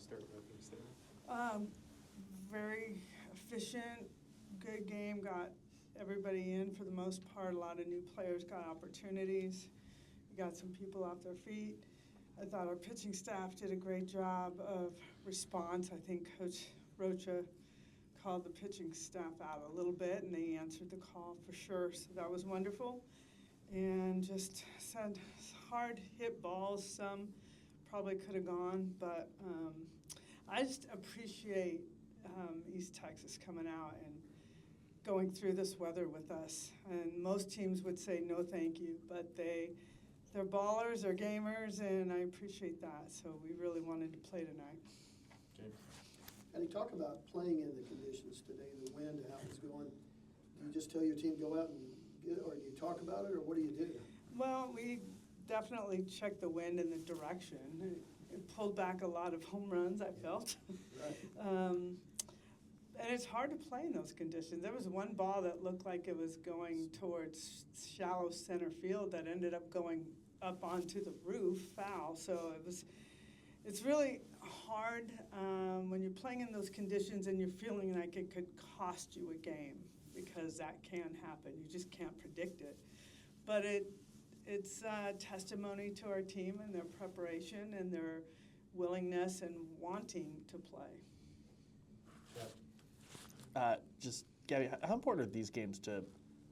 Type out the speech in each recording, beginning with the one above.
start with opening statement. Very efficient, good game, got everybody in for the most part. A lot of new players got opportunities. We got some people off their feet. I thought our pitching staff did a great job of response. I think Coach Rocha called the pitching staff out a little bit, and they answered the call for sure, so that was wonderful. And just sent hard hit balls, some probably could have gone, but I just appreciate East Texas coming out and going through this weather with us. And most teams would say no thank you, but they're ballers, they're gamers, and I appreciate that. So we really wanted to play tonight. James. And you talk about playing in the conditions today, the wind, how it's going. Do you just tell your team go out and get it, or do you talk about it, or what do you do? Well, we definitely checked the wind and the direction. It pulled back a lot of home runs, I felt. Right. And it's hard to play in those conditions. There was one ball that looked like it was going towards shallow center field that ended up going up onto the roof, foul. So it's really hard when you're playing in those conditions and you're feeling like it could cost you a game, because that can happen. You just can't predict it. But it's a testimony to our team and their preparation and their willingness and wanting to play. Just, Gabbie, how important are these games to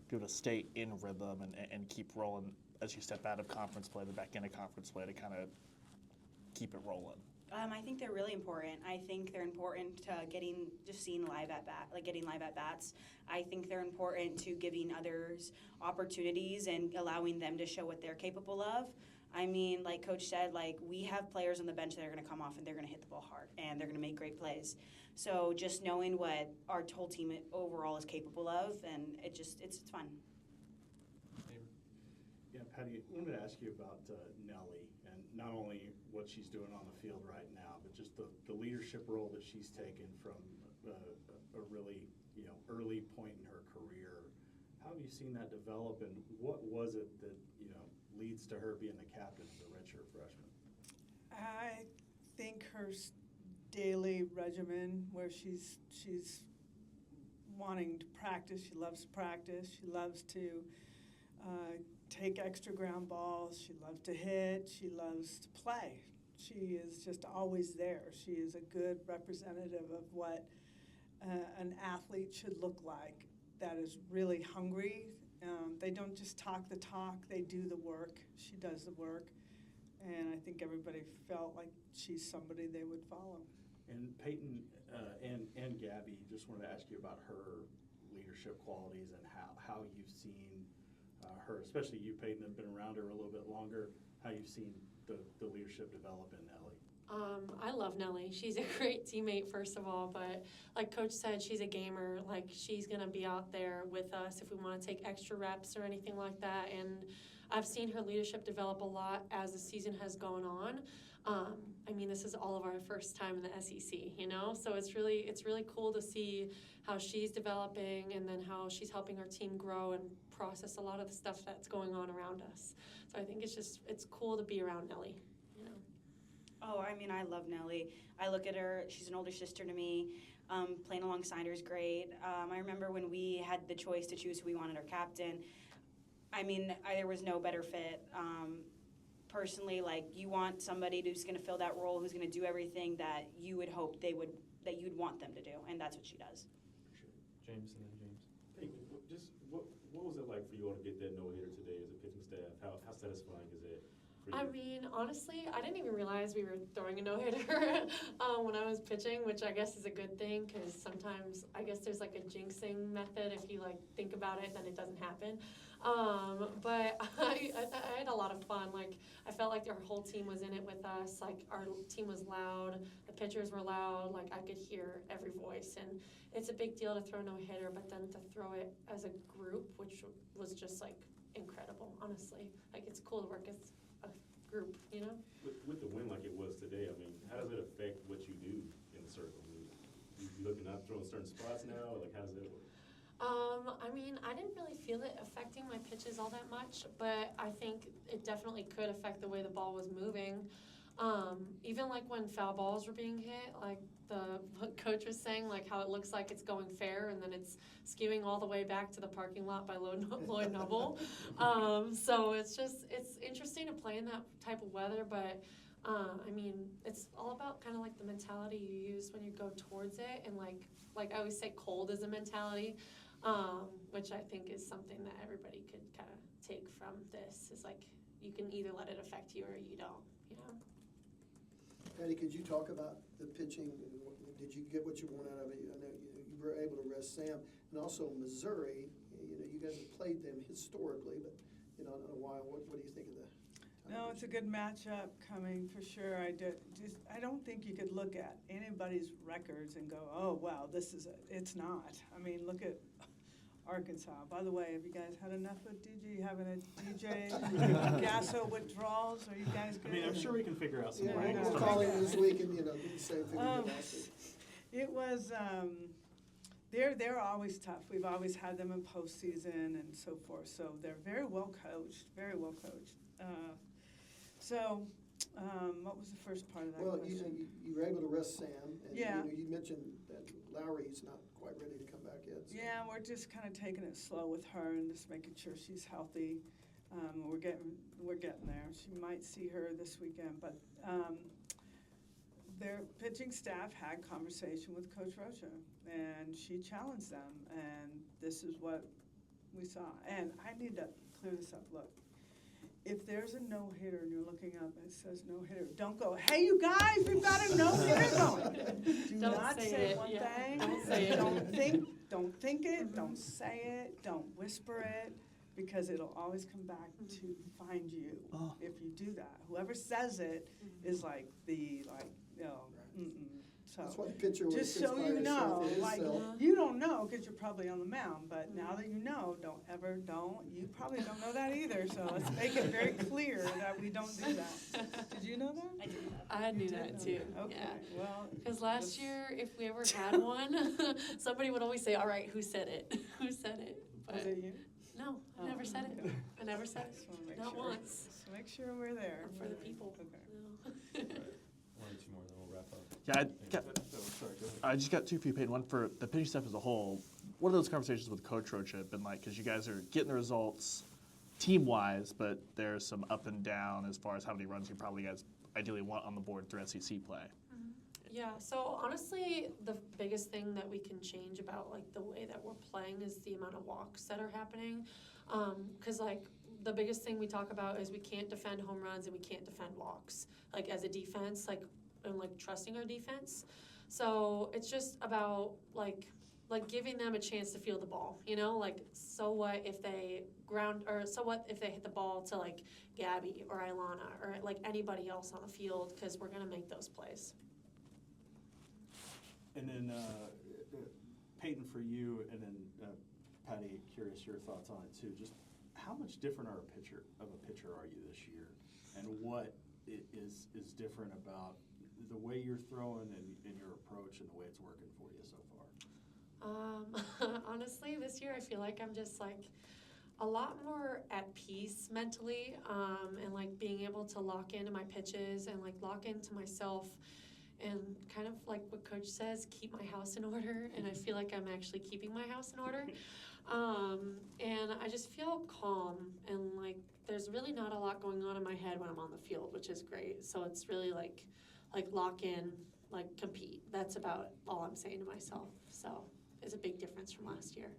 be able to stay in rhythm and keep rolling as you step out of conference play, back into conference play, to kind of keep it rolling? I think they're really important. I think they're important to getting live at bats. I think they're important to giving others opportunities and allowing them to show what they're capable of. I mean, like Coach said, like, we have players on the bench that are going to come off and they're going to hit the ball hard and they're going to make great plays. So just knowing what our whole team overall is capable of, and it's fun. Yeah, Patty, I wanted to ask you about Nelly, and not only what she's doing on the field right now, but just the leadership role that she's taken from a really early point in her career. How have you seen that develop, and what was it that leads to her being the captain as a redshirt freshman? I think her daily regimen, where she's wanting to practice. She loves to practice. She loves to take extra ground balls. She loves to hit. She loves to play. She is just always there. She is a good representative of what an athlete should look like, that is really hungry. They don't just talk the talk, they do the work. She does the work. And I think everybody felt like she's somebody they would follow. And Paytn and Gabbie, just wanted to ask you about her leadership qualities and how you've seen her, especially you, Paytn, have been around her a little bit longer, how you've seen the leadership develop in Nelly. I love Nelly. She's a great teammate, first of all, but like Coach said, she's a gamer. Like, she's going to be out there with us if we want to take extra reps or anything like that. And I've seen her leadership develop a lot as the season has gone on. I mean, this is all of our first time in the SEC, so it's really cool to see how she's developing and then how she's helping our team grow and process a lot of the stuff that's going on around us. So I think it's cool to be around Nelly. Oh, I mean, I love Nelly. I look at her, she's an older sister to me. Playing alongside her is great. I remember when we had the choice to choose who we wanted our captain. I mean, there was no better fit. Personally, like, you want somebody who's going to fill that role, who's going to do everything that you would hope that you'd want them to do, and that's what she does. Sure. James, and then James. Hey, just what was it like for you all to get that no-hitter today as a pitching staff? How satisfying is it? I mean, honestly, I didn't even realize we were throwing a no-hitter when I was pitching, which I guess is a good thing, because sometimes I guess there's like a jinxing method. If you think about it, then it doesn't happen. But I had a lot of fun. Like, I felt like our whole team was in it with us. Like, our team was loud, the pitchers were loud. Like, I could hear every voice, and it's a big deal to throw no-hitter, but then to throw it as a group, which was just incredible. Honestly, it's cool to work as a group, With the win like it was today, I mean, how does it affect what you do in the circle? You looking up, throwing certain spots now? How does that work? I mean, I didn't really feel it affecting my pitches all that much, but I think it definitely could affect the way the ball was moving. Even like when foul balls were being hit, like the coach was saying, like how it looks like it's going fair and then it's skewing all the way back to the parking lot by Lloyd Noble. So it's interesting to play in that type of weather, but I mean, it's all about kind of like the mentality you use when you go towards it, and like I always say, cold is a mentality, which I think is something that everybody could kind of take from this. Is like you can either let it affect you or you don't, you know. Patty, could you talk about the pitching? Did you get what you want out of it? I know you were able to rest Sam, and also Missouri. You know, you guys have played them historically, but in a while. What do you think of that? No, it's a good matchup coming for sure. I don't think you could look at anybody's records and go, oh, wow, it's not. I mean, look at Arkansas. By the way, have you guys had enough of DJ? You having a DJ Gasso withdrawals? Are you guys good? I mean, I'm sure we can figure out some Yeah, wrangles. we'll call him this week and, do the same thing we did last week. It was, they're always tough. We've always had them in postseason and so forth. So they're very well coached, very well coached. What was the first part of that Well, question? you were able to rest Sam, and Yeah. you mentioned that Lowry's not quite ready to come back yet. So. Yeah, we're just kind of taking it slow with her and just making sure she's healthy. We're getting there. She might see her this weekend, but their pitching staff had conversation with Coach Rocha, and she challenged them, and this is what we saw. And I need to clear this up. Look, if there's a no-hitter and you're looking up and it says no-hitter, don't go, hey, you guys, we've got a no-hitter going. Do Don't not say say it, one yeah. thing. Don't say it. Don't think it, don't say it, don't whisper it, because it'll always come back to find you Oh. if you do that. Whoever says it is like mm-mm. So That's why the pitcher was just so you inspired know, himself in like, himself. you don't know because you're probably on the mound, but now that you know, you probably don't know that either, so let's make it very clear that we don't do that. Did you know that? I did that. I knew did that know too. that. Okay, Yeah. well. Because last year, if we ever had one, somebody would always say, all right, who said it? Who said it? Was it you? No, I Oh, never said okay. it. I never said Just it. wanna make Not sure. once. Just make sure we're there. Or for the people. Okay. No. One or two more, then we'll wrap up. Yeah, I just got two for you, Payton. One for the pitching staff as a whole. What are those conversations with Coach Rocha been like? Because you guys are getting the results team-wise, but there's some up and down as far as how many runs you probably guys ideally want on the board through SEC play. Yeah, so honestly, the biggest thing that we can change about like the way that we're playing is the amount of walks that are happening. Because like the biggest thing we talk about is we can't defend home runs and we can't defend walks. Like as a defense, and trusting our defense. So it's just about like giving them a chance to feel the ball, so what if they so what if they hit the ball to like Gabbie or Ilana or like anybody else on the field, because we're gonna make those plays. And then Payton, for you, and then Patty, curious your thoughts on it too. Just how much different of a pitcher are you this year, and what is different about the way you're throwing and your approach and the way it's working for you so far? Honestly, this year I feel like I'm just like a lot more at peace mentally, and like being able to lock into my pitches and like lock into myself. And kind of like what Coach says, keep my house in order, and I feel like I'm actually keeping my house in order. And I just feel calm, and like there's really not a lot going on in my head when I'm on the field, which is great. So it's really like lock in, like compete. That's about all I'm saying to myself. So it's a big difference from last year.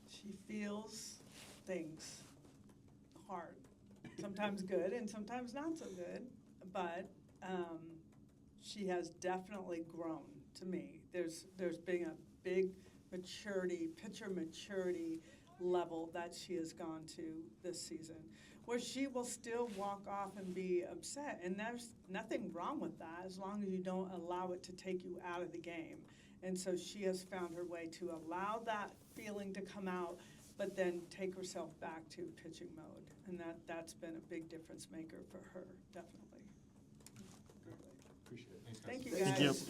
She feels things hard, sometimes good and sometimes not so good, but she has definitely grown to me. There's been a big pitcher maturity level that she has gone to this season, where she will still walk off and be upset, and there's nothing wrong with that as long as you don't allow it to take you out of the game. And so she has found her way to allow that feeling to come out, but then take herself back to pitching mode, and that's been a big difference maker for her, definitely. Appreciate it. Thank you, Thank guys. you. Thank you.